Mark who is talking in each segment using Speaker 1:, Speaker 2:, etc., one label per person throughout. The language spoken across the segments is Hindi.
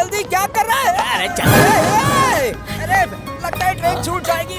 Speaker 1: जल्दी क्या कर रहा है?
Speaker 2: अरे चल।
Speaker 1: अरे लगता है ट्रेन छूट जाएगी।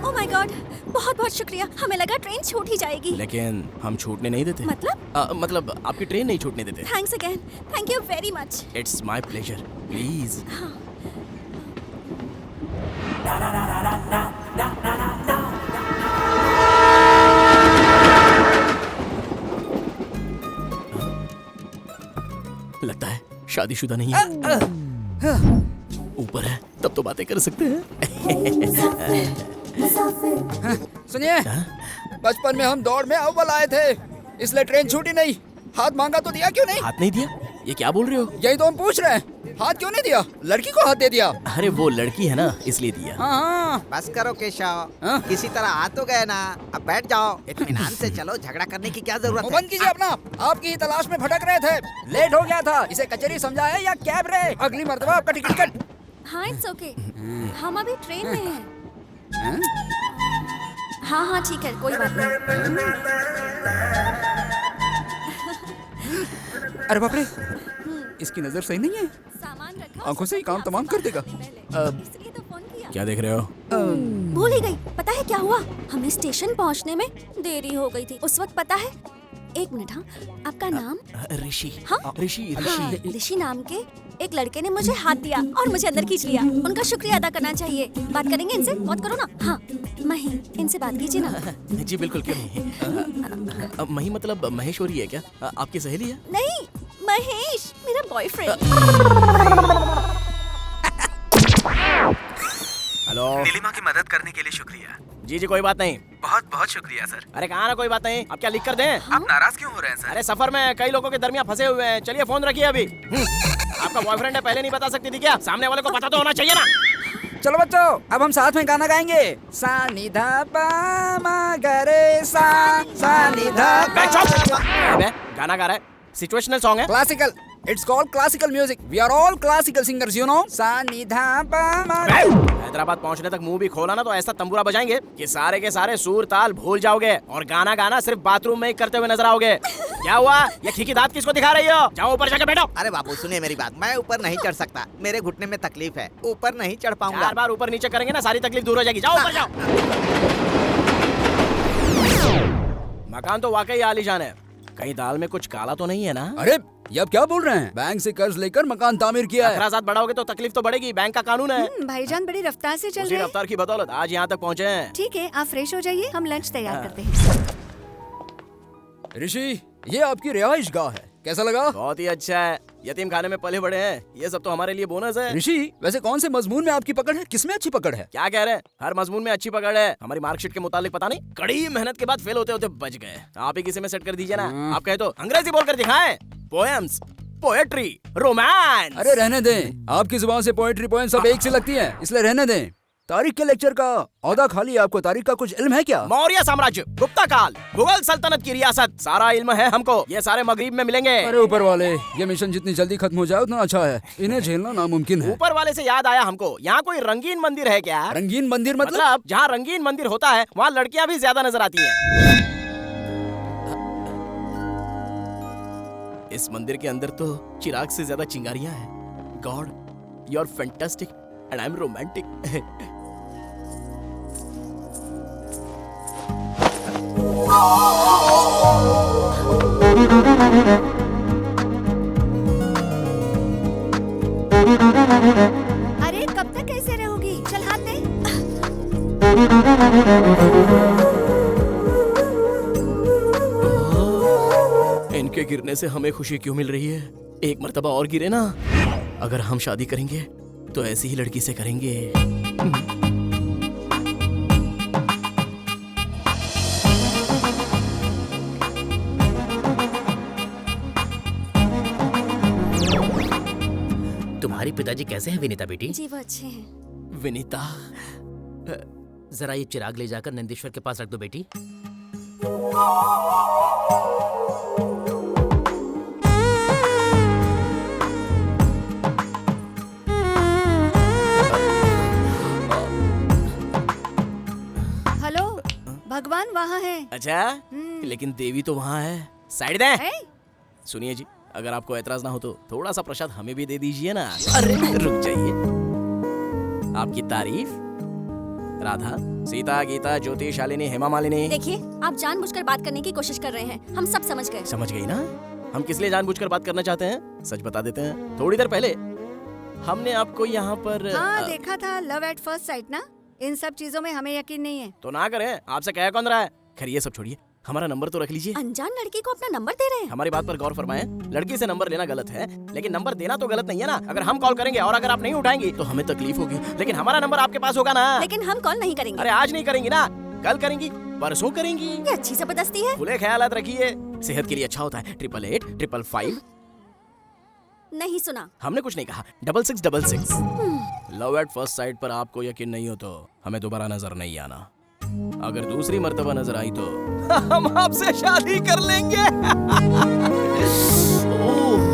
Speaker 3: ओह माय गॉड, बहुत बहुत शुक्रिया। हमें लगा ट्रेन छूट ही जाएगी।
Speaker 2: लेकिन हम छूटने नहीं देते। मतलब आपकी ट्रेन नहीं छूटने देते।
Speaker 3: Thanks again, thank you very much.
Speaker 2: It's my pleasure, please. लगता है शादीशुदा नहीं है। ऊपर है तब तो बातें कर सकते हैं।
Speaker 1: सुनिए, बचपन में हम दौड़ में अव्वल आए थे, इसलिए ट्रेन छूटी नहीं। हाथ मांगा तो दिया क्यों नहीं?
Speaker 2: हाथ नहीं दिया? ये क्या बोल रहे हो?
Speaker 1: यही तो हम पूछ रहे हैं, हाथ क्यों नहीं दिया? लड़की को हाथ दे दिया।
Speaker 2: अरे वो लड़की है ना, इसलिए दिया।
Speaker 1: हाँ।
Speaker 4: बस करो केशव,
Speaker 1: हाँ?
Speaker 4: किसी तरह आ तो गए ना, अब बैठ जाओ। इत्मीनान से चलो, झगड़ा करने की क्या जरूरत
Speaker 1: मुंह
Speaker 4: है?
Speaker 1: बंद कीजिए अपना। आपकी ही तलाश में भटक रहे थे, लेट हो गया था। इसे कचहरी समझा है या कैब रे? अगली मर्तबा आपका टिकट कट।
Speaker 3: हाँ इट्स ओके, हम अभी ट्रेन में हैं। हाँ हाँ ठीक है, कोई बात नहीं।
Speaker 1: अरे बाप रे, इसकी नजर सही नहीं है।
Speaker 3: सामान रखा,
Speaker 1: आंखों से ही काम तमाम कर देगा।
Speaker 3: इसलिए तो फोन किया।
Speaker 2: क्या देख रहे हो?
Speaker 3: भूल ही गई। पता है क्या हुआ? हमें स्टेशन पहुंचने में देरी हो गई थी। उस वक्त पता है, एक मिनट, हाँ, आपका नाम?
Speaker 2: ऋषि।
Speaker 3: हाँ?
Speaker 2: ऋषि
Speaker 3: हाँ,
Speaker 2: ऋषि।
Speaker 3: ऋषि नाम के एक लड़के ने मुझे हाथ दिया और मुझे अंदर खींच लिया। उनका शुक्रिया अदा करना चाहिए। बात करेंगे इनसे? बात करो ना। हाँ मही, इनसे बात कीजिए ना।
Speaker 2: जी बिल्कुल, क्यों नहीं। मही मतलब महेश्वरी है क्या? आपकी सहेली है?
Speaker 3: नहीं, महेश मेरा बॉयफ्रेंड।
Speaker 2: हेलो।
Speaker 5: नीलिमा की मदद करने के लिए शुक्रिया।
Speaker 2: जी जी कोई बात नहीं।
Speaker 5: बहुत बहुत शुक्रिया सर।
Speaker 2: अरे कहा ना कोई बात नहीं। आप क्या लिख कर दें?
Speaker 5: आप नाराज क्यों हो रहे हैं सर?
Speaker 2: अरे सफर में कई लोगों के दरमियान फंसे हुए हैं। चलिए फोन रखिए अभी। आपका बॉयफ्रेंड है, पहले नहीं बता सकती थी क्या? सामने वाले को पता तो होना चाहिए ना।
Speaker 1: चलो बच्चों, अब हम साथ में गाना गाएंगे। सा नि धा पा मा गा रे सा, सा नि धा
Speaker 2: बे
Speaker 1: पा।
Speaker 2: चुप। अबे गाना गा रहा है, सिचुएशनल सॉन्ग है।
Speaker 1: Classical, it's called classical music. We are all classical singers, you know. सा नि धा पा मा।
Speaker 2: हैदराबाद पहुंचने तक मुंह भी खोला ना तो ऐसा तंबूरा बजाएंगे कि सारे के सारे सुर ताल भूल जाओगे और गाना गाना सिर्फ बाथरूम में ही करते हुए नजर आओगे। क्या हुआ? ये खीकी दांत किसको दिखा रही हो? जाओ ऊपर जाके बैठो।
Speaker 4: अरे बाबू सुनिए मेरी बात, मैं ऊपर नहीं चढ़ सकता, मेरे घुटने में तकलीफ है, ऊपर नहीं चढ़ पाऊंगा।
Speaker 2: बार बार ऊपर नीचे करेंगे ना सारी तकलीफ दूर हो जाएगी। जाओ ऊपर जाओ। मकान तो वाकई आलीशान है, कहीं दाल में कुछ काला तो नहीं है ना?
Speaker 1: अरे ये अब क्या बोल रहे हैं? बैंक से कर्ज लेकर मकान तामीर किया है।
Speaker 2: अखराजात बढ़ाओगे तो तकलीफ तो बढ़ेगी, बैंक का कानून है।
Speaker 6: भाईजान बड़ी रफ्तार से चल
Speaker 2: उसी
Speaker 6: रहे हैं।
Speaker 2: रफ्तार की बदौलत आज यहाँ तक पहुँचे हैं।
Speaker 6: ठीक है, आप फ्रेश हो जाइए, हम लंच तैयार करते हैं।
Speaker 1: ऋषि, ये आपकी रिहाइश गाह है, कैसा लगा?
Speaker 2: बहुत ही अच्छा है, यतीम खाने में पले बड़े हैं, ये सब तो हमारे लिए बोनस है।
Speaker 1: ऋषि, वैसे कौन से मजमून में आपकी पकड़ है? किसमें अच्छी पकड़ है?
Speaker 2: क्या कह रहे हैं? हर मजमून में अच्छी पकड़ है। हमारी मार्कशीट के मुताबिक पता नहीं, कड़ी मेहनत के बाद फेल होते होते बच गए। आप ही किसी में सेट कर दीजिए ना। आप कहे तो अंग्रेजी बोलकर दिखाएं। Poems, poetry, romance.
Speaker 1: अरे रहने दें, आपकी जुबान से पोएट्री पोएम सब एक सी लगती है, इसलिए रहने दें। तारीख के लेक्चर का औहदा खाली, आपको तारीख का कुछ इल्म है क्या?
Speaker 2: मौर्य साम्राज्य, गुप्ता काल, मुगल सल्तनत की रियासत, सारा इल्म है हमको। ये सारे मगरिब में मिलेंगे।
Speaker 1: अरे ऊपर वाले, ये मिशन जितनी जल्दी खत्म हो जाए उतना अच्छा है, इन्हें झेलना नामुमकिन है।
Speaker 2: ऊपर वाले से याद आया हमको, यहाँ कोई रंगीन मंदिर है क्या?
Speaker 1: रंगीन मंदिर
Speaker 2: मतलब जहाँ रंगीन मंदिर होता है वहाँ लड़कियाँ भी ज्यादा नजर आती हैं। इस मंदिर के अंदर तो चिराग से ज्यादा चिंगारियां हैं। God, you are fantastic and I am romantic.
Speaker 6: अरे कब तक ऐसे रहोगी? चल हाथ दे।
Speaker 2: इनके गिरने से हमें खुशी क्यों मिल रही है? एक मर्तबा और गिरे ना। अगर हम शादी करेंगे तो ऐसी ही लड़की से करेंगे।
Speaker 7: तुम्हारे पिताजी कैसे हैं विनीता बेटी?
Speaker 3: जी वो अच्छे हैं।
Speaker 2: विनीता,
Speaker 7: जरा ये चिराग ले जाकर नंदीश्वर के पास रख दो बेटी।
Speaker 6: हेलो, भगवान वहाँ है।
Speaker 2: अच्छा लेकिन देवी तो वहाँ है। साइड दे।
Speaker 6: ए?
Speaker 2: सुनिए जी, अगर आपको ऐतराज ना हो तो थोड़ा सा प्रसाद हमें भी दे दीजिए ना। अरे रुक जाइए। आपकी तारीफ राधा, सीता, गीता, ज्योति, शालिनी, हेमा मालिनी।
Speaker 3: देखिए, आप जानबूझकर बात करने की कोशिश कर रहे हैं, हम सब समझ गए।
Speaker 2: समझ गई ना? हम किस लिए जानबूझकर बात करना चाहते हैं? सच बता देते हैं। थोड़ी देर पहले हमने आपको यहाँ पर
Speaker 6: हाँ देखा था, लव एट फर्स्ट साइट ना। इन सब चीजों में हमें यकीन नहीं है।
Speaker 2: तो ना करें, आपसे कह कौन रहा है? खैर ये सब छोड़िए, हमारा नंबर तो रख लीजिए।
Speaker 3: अनजान लड़की को अपना नंबर दे रहे हैं।
Speaker 2: हमारी बात पर गौर फरमाएं। लड़की से नंबर लेना गलत है, लेकिन नंबर देना तो गलत नहीं है ना। अगर हम कॉल करेंगे और अगर आप नहीं उठाएंगी तो हमें तकलीफ होगी, लेकिन हमारा नंबर आपके पास होगा ना।
Speaker 3: लेकिन हम कॉल नहीं करेंगे।
Speaker 2: अरे आज नहीं करेंगी ना, कल करेंगी, परसों करेंगी।
Speaker 3: ये अच्छी जबरदस्ती है।
Speaker 2: खुले ख्यालात रखिए, सेहत के लिए अच्छा होता है। 888 555।
Speaker 3: नहीं सुना।
Speaker 2: हमने कुछ नहीं कहा। 6666। लव एट फर्स्ट साइट पर आपको यकीन नहीं हो तो हमें दोबारा नजर नहीं आना। अगर दूसरी मर्तबा नजर आई तो हम आपसे शादी कर लेंगे। ओह,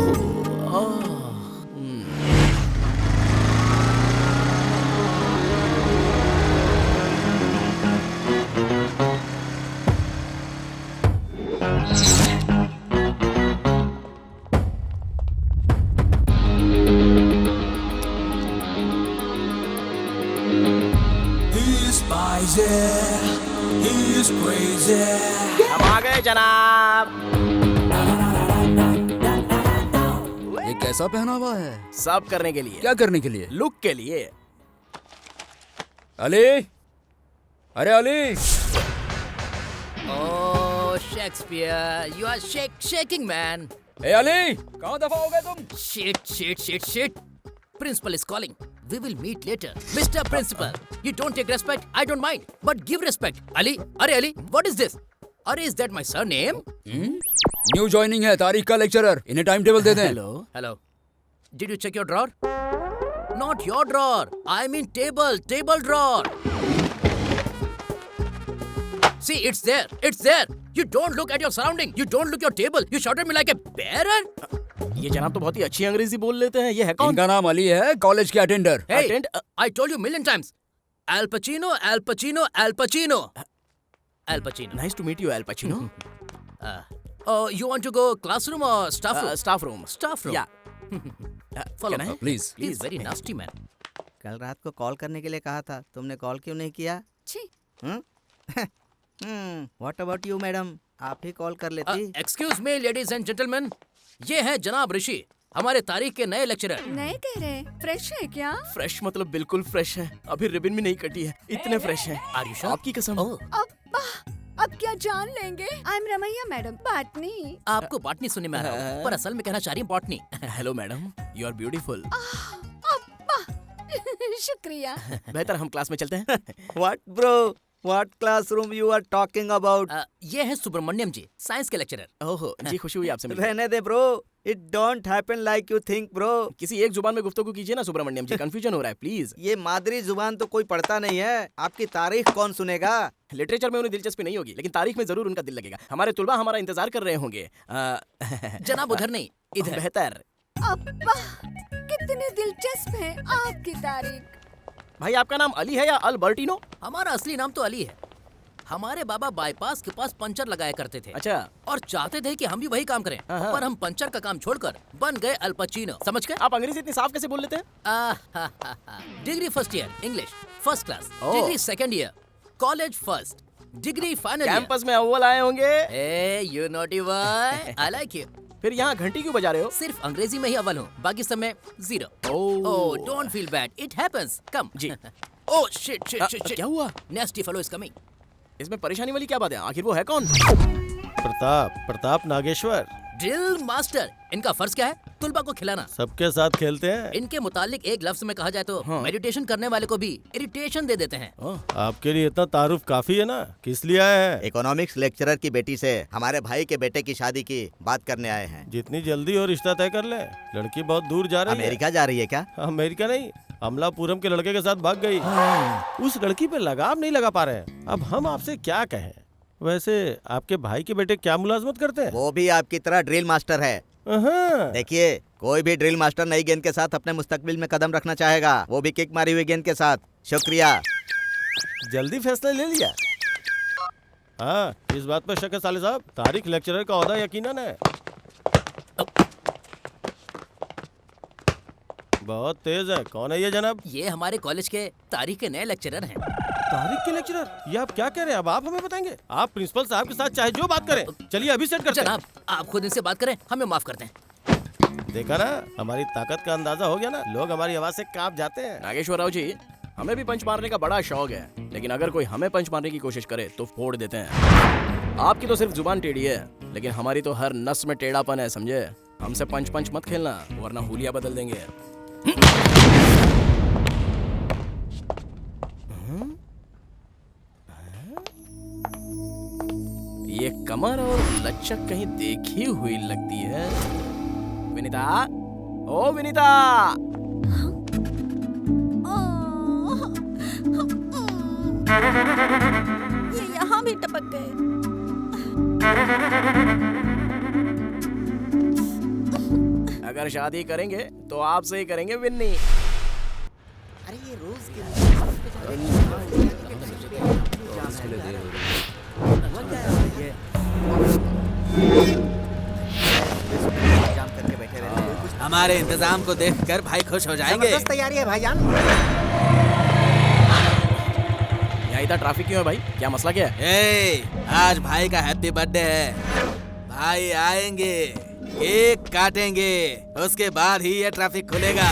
Speaker 2: हम आ गए जनाब।
Speaker 1: ये कैसा पहना हुआ है?
Speaker 2: सब करने के लिए,
Speaker 1: क्या करने के लिए?
Speaker 2: लुक के लिए।
Speaker 1: अली, अरे Ali,
Speaker 7: Oh, Shakespeare, you are shaking, man.
Speaker 1: ए अली, कहाँ दफा हो गए तुम?
Speaker 7: Shit. Principal is calling. We will meet later. Mr. Principal, you don't take respect. I don't mind, but give respect. Ali, Ali, what is this? Are is that my surname?
Speaker 1: New joining है, तारीख का लेक्चरर। इन्हें टाइम टेबल दे दें।
Speaker 7: Hello. Did you check your drawer? Not your drawer. I mean table drawer. See, it's there. You don't look at your surrounding. You don't look your table. You shout at me like a bearer.
Speaker 2: ये जनाब तो बहुत ही अच्छी अंग्रेजी बोल लेते हैं। ये है कौन?
Speaker 1: इनका नाम अली है, कॉलेज के attender.
Speaker 7: Hey,
Speaker 2: Attend-
Speaker 7: I told you million times. Al Pacino.
Speaker 2: Nice to meet you, Al Pacino.
Speaker 7: You want to go classroom or staff room?
Speaker 2: Staff room.
Speaker 7: Staff room.
Speaker 2: Yeah.
Speaker 7: Follow
Speaker 2: Can I?
Speaker 7: me.
Speaker 1: Please.
Speaker 7: He's very nasty man.
Speaker 4: कल रात को कॉल करने के लिए कहा था, तुमने कॉल क्यों नहीं किया?
Speaker 3: छी,
Speaker 4: व्हाट अबाउट यू मैडम, आप ही कॉल कर लेती।
Speaker 7: Excuse me, ladies and gentlemen. ये है जनाब ऋषि, हमारे तारीख के नए लेक्चरर।
Speaker 6: नए कह रहे, फ्रेश है क्या?
Speaker 2: फ्रेश मतलब बिल्कुल फ्रेश है, अभी रिबन भी नहीं कटी है, इतने फ्रेश है।
Speaker 7: Are you sure?
Speaker 2: आपकी कसम।
Speaker 7: Oh,
Speaker 6: अब क्या जान लेंगे? आई एम रमैया मैडम, बात नहीं।
Speaker 7: आपको बॉटनी सुनने में आ रहा हूँ, पर असल में कहना चाह रही हूँ botany.
Speaker 2: Hello madam, you are beautiful.
Speaker 6: शुक्रिया।
Speaker 2: बेहतर हम क्लास में चलते हैं।
Speaker 4: What bro, what classroom you are talking about?
Speaker 7: ये है सुब्रमण्यम जी, साइंस के लेक्चरर।
Speaker 2: ओहो जी, खुशी हुई आपसे मिलकर।
Speaker 4: रहने दे bro, it don't happen like you think bro.
Speaker 2: किसी एक जुबान में गुफ्तगू कीजिए ना सुब्रमण्यम जी, कंफ्यूजन हो रहा है प्लीज।
Speaker 4: ये मादरी जुबान तो कोई पढ़ता नहीं है, आपकी तारीख कौन सुनेगा?
Speaker 2: लिटरेचर में उन्हें दिलचस्पी नहीं होगी, लेकिन तारीख में जरूर उनका दिल लगेगा। हमारे तुलबा हमारा इंतजार कर रहे होंगे।
Speaker 7: जनाब उधर नहीं, इधर।
Speaker 2: बेहतर।
Speaker 6: अब्बा, कितनी दिलचस्प है आपकी तारीख।
Speaker 2: भाई आपका नाम अली है या अल्बर्टिनो?
Speaker 7: हमारा असली नाम तो अली है। हमारे बाबा बाईपास के पास पंचर लगाया करते थे।
Speaker 2: अच्छा।
Speaker 7: और चाहते थे कि हम भी वही काम करें,
Speaker 2: हाँ।
Speaker 7: पर हम पंचर का काम छोड़कर बन गए अल पचीनो। समझ गए?
Speaker 2: आप अंग्रेजी इतनी साफ कैसे बोल लेते हैं?
Speaker 7: Degree first year English first class,
Speaker 2: ओह।
Speaker 7: Degree second year college first, degree final year.
Speaker 2: Campus में अव्वल आए होंगे।
Speaker 7: ए you naughty boy, I like you.
Speaker 2: फिर यहाँ घंटी क्यों बजा रहे हो?
Speaker 7: सिर्फ अंग्रेजी में ही अव्वल हूँ, बाकी सब में zero.
Speaker 2: Oh.
Speaker 7: Oh don't feel bad, it happens. Come
Speaker 2: जी।
Speaker 7: ओह शिट शिट शिट,
Speaker 2: क्या हुआ?
Speaker 7: Nasty fellow is coming.
Speaker 2: इसमें परेशानी वाली क्या बात है? आखिर वो है कौन?
Speaker 8: प्रताप नागेश्वर।
Speaker 7: ड्रिल मास्टर, इनका फर्ज क्या है? तुलबा को खिलाना।
Speaker 8: सबके साथ खेलते हैं।
Speaker 7: इनके मुतालिक एक लफ्ज में कहा जाए तो
Speaker 2: हाँ।
Speaker 7: मेडिटेशन करने वाले को भी इरिटेशन दे देते हैं।
Speaker 8: आपके लिए इतना तारुफ काफी है ना, किस लिए आए हैं?
Speaker 4: इकोनॉमिक्स लेक्चरर की बेटी से हमारे भाई के बेटे की शादी की बात करने आए हैं।
Speaker 8: जितनी जल्दी हो रिश्ता तय कर ले, लड़की बहुत दूर जा रही है।
Speaker 4: अमेरिका जा रही है क्या?
Speaker 8: अमेरिका नहीं, अमलापुरम के लड़के के साथ भाग गई। उस लड़की पे लगाम नहीं लगा पा रहे हैं। अब हम आपसे क्या कहें? वैसे आपके भाई के बेटे क्या मुलाजमत करते हैं?
Speaker 4: वो भी आपकी तरह ड्रिल मास्टर है।
Speaker 8: अहाँ।
Speaker 4: देखिए, कोई भी ड्रिल मास्टर नई गेंद के साथ अपने मुस्तकबिल में कदम रखना चाहेगा, वो भी किक मारी हुई गेंद के साथ। शुक्रिया।
Speaker 8: जल्दी फैसला ले लिया। हाँ, इस बात पे शक है साले साहब, तारिक लेक्चरर का ओहदा यकीनन है। बहुत तेज है। कौन है ये जनाब?
Speaker 7: ये हमारे कॉलेज के तारीख के नए लेक्चरर हैं।
Speaker 8: तारिक के लेक्चरर? ये आप क्या कह रहे हैं? अब आप हमें बताएंगे? आप प्रिंसिपल साहब के साथ चाहे जो बात करें, चलिए अभी सेट करते हैं।
Speaker 7: जनाब, आप खुद इनसे बात करें, हमें माफ कर दें।
Speaker 8: देखा ना, हमारी ताकत का अंदाजा हो गया ना, लोग हमारी आवाज से कांप जाते हैं।
Speaker 2: नागेश्वर राव जी, हमें भी पंच मारने का बड़ा शौक है, लेकिन अगर कोई हमें पंच मारने की कोशिश करे तो फोड़ देते हैं। आपकी तो सिर्फ जुबान टेढ़ी है, लेकिन हमारी तो हर नस में टेढ़ापन है, समझे? हमसे पंच पंच मत खेलना, वरना हुलिया बदल देंगे। ये कमर और लचक कहीं देखी हुई लगती है। विनीता, ओ विनीता!
Speaker 3: ये यहाँ भी टपक गए।
Speaker 2: अगर शादी करेंगे तो आपसे ही करेंगे विन्नी।
Speaker 4: अरे ये रोज के इंतजाम करके बैठे रहते हैं। कुछ
Speaker 9: हमारे इंतजाम को देखकर भाई खुश हो जाएंगे।
Speaker 4: जबरदस्त तैयारी है भाईजान।
Speaker 2: यहाँ इतना ट्रैफिक क्यों है भाई? क्या मसला क्या है?
Speaker 9: आज भाई का हैप्पी बर्थडे है। भाई आएंगे, केक काटेंगे, उसके बाद ही ये ट्रैफिक खुलेगा।